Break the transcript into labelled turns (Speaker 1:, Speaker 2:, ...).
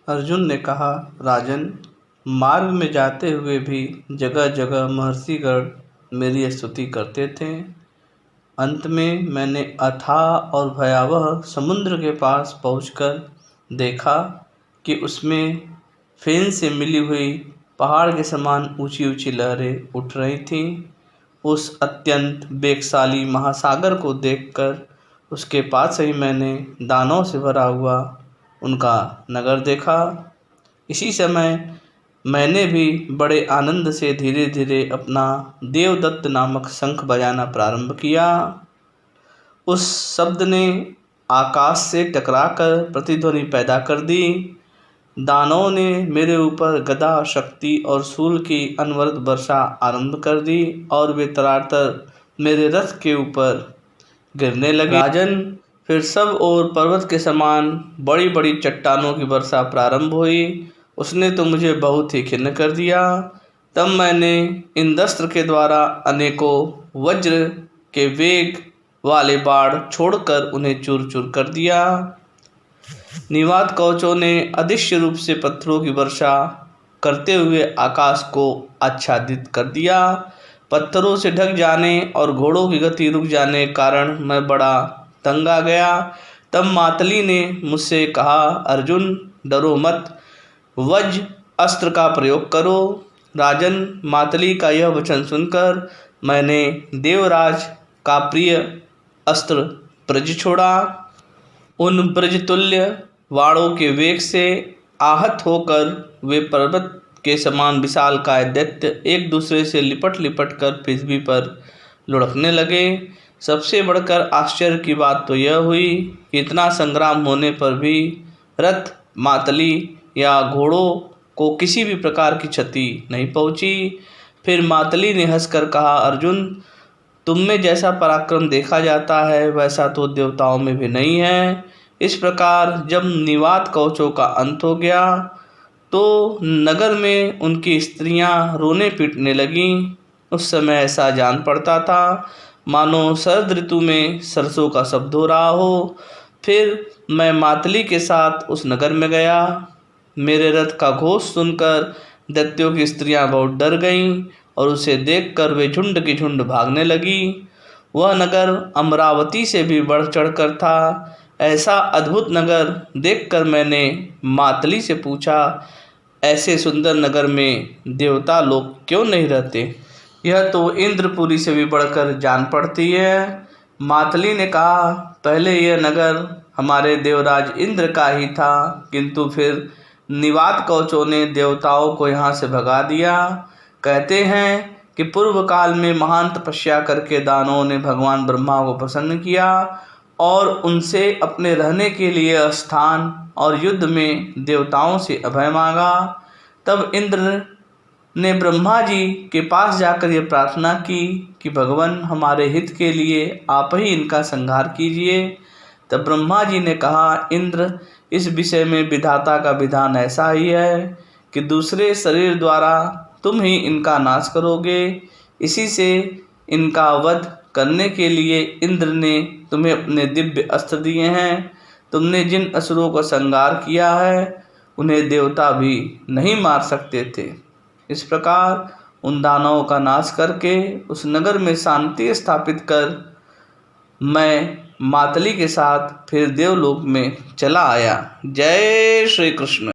Speaker 1: अर्जुन ने कहा, राजन, मार्ग में जाते हुए भी जगह जगह महर्षिगण मेरी स्तुति करते थे। अंत में मैंने अथाह और भयावह समुद्र के पास पहुंचकर देखा कि उसमें फेन से मिली हुई पहाड़ के समान ऊंची ऊंची लहरें उठ रही थीं। उस अत्यंत वेगशाली महासागर को देखकर उसके पास ही मैंने दानों से भरा हुआ उनका नगर देखा। इसी समय मैंने भी बड़े आनंद से धीरे धीरे अपना देवदत्त नामक शंख बजाना प्रारंभ किया। उस शब्द ने आकाश से टकराकर प्रतिध्वनि पैदा कर दी। दानवों ने मेरे ऊपर गदा, शक्ति और शूल की अनवरत वर्षा आरंभ कर दी और वे तरातर मेरे रथ के ऊपर गिरने लगे। राजन, फिर सब और पर्वत के समान बड़ी बड़ी चट्टानों की वर्षा प्रारंभ हुई। उसने तो मुझे बहुत ही खिन्न कर दिया। तब मैंने इंद्रस्त्र के द्वारा अनेकों वज्र के वेग वाले बाण छोड़कर उन्हें चूर चूर कर दिया। निवात कवचों ने अदृश्य रूप से पत्थरों की वर्षा करते हुए आकाश को आच्छादित कर दिया। पत्थरों से ढक जाने और घोड़ों की गति रुक जाने के कारण मैं बड़ा तंग आ गया। तब मातली ने मुझसे कहा, अर्जुन, डरो मत, वज्र अस्त्र का प्रयोग करो। राजन, मातली का यह वचन सुनकर मैंने देवराज का प्रिय अस्त्र ब्रज छोड़ा। उन ब्रजतुल्य वाणों के वेग से आहत होकर वे पर्वत के समान विशालकाय दैत्य एक दूसरे से लिपट लिपट कर पृथ्वी पर लुढ़कने लगे। सबसे बढ़कर आश्चर्य की बात तो यह हुई कि इतना संग्राम होने पर भी रथ, मातली या घोड़ों को किसी भी प्रकार की क्षति नहीं पहुंची। फिर मातली ने हंसकर कहा, अर्जुन, तुम में जैसा पराक्रम देखा जाता है वैसा तो देवताओं में भी नहीं है। इस प्रकार जब निवात कवचों का अंत हो गया तो नगर में उनकी स्त्रियां रोने पीटने लगीं। उस समय ऐसा जान पड़ता था मानो शरद ऋतु में सरसों का शब्द हो रहा हो। फिर मैं मातली के साथ उस नगर में गया। मेरे रथ का घोष सुनकर दैत्यों की स्त्रियां बहुत डर गईं और उसे देखकर वे झुंड की झुंड भागने लगी। वह नगर अमरावती से भी बढ़ चढ़कर था। ऐसा अद्भुत नगर देखकर मैंने मातली से पूछा, ऐसे सुंदर नगर में देवता लोग क्यों नहीं रहते? यह तो इंद्रपुरी से भी बढ़कर जान पड़ती है। मातली ने कहा, पहले यह नगर हमारे देवराज इंद्र का ही था, किंतु फिर निवात कवचों ने देवताओं को यहाँ से भगा दिया। कहते हैं कि पूर्व काल में महान तपस्या करके दानवों ने भगवान ब्रह्मा को प्रसन्न किया और उनसे अपने रहने के लिए स्थान और युद्ध में देवताओं से अभय मांगा। तब इंद्र ने ब्रह्मा जी के पास जाकर ये प्रार्थना की कि भगवान, हमारे हित के लिए आप ही इनका संहार कीजिए। तब ब्रह्मा जी ने कहा, इंद्र, इस विषय में विधाता का विधान ऐसा ही है कि दूसरे शरीर द्वारा तुम ही इनका नाश करोगे। इसी से इनका वध करने के लिए इंद्र ने तुम्हें अपने दिव्य अस्त्र दिए हैं। तुमने जिन असुरों का संहार किया है उन्हें देवता भी नहीं मार सकते थे। इस प्रकार उन दानवों का नाश करके उस नगर में शांति स्थापित कर मैं मातली के साथ फिर देवलोक में चला आया। जय श्री कृष्ण।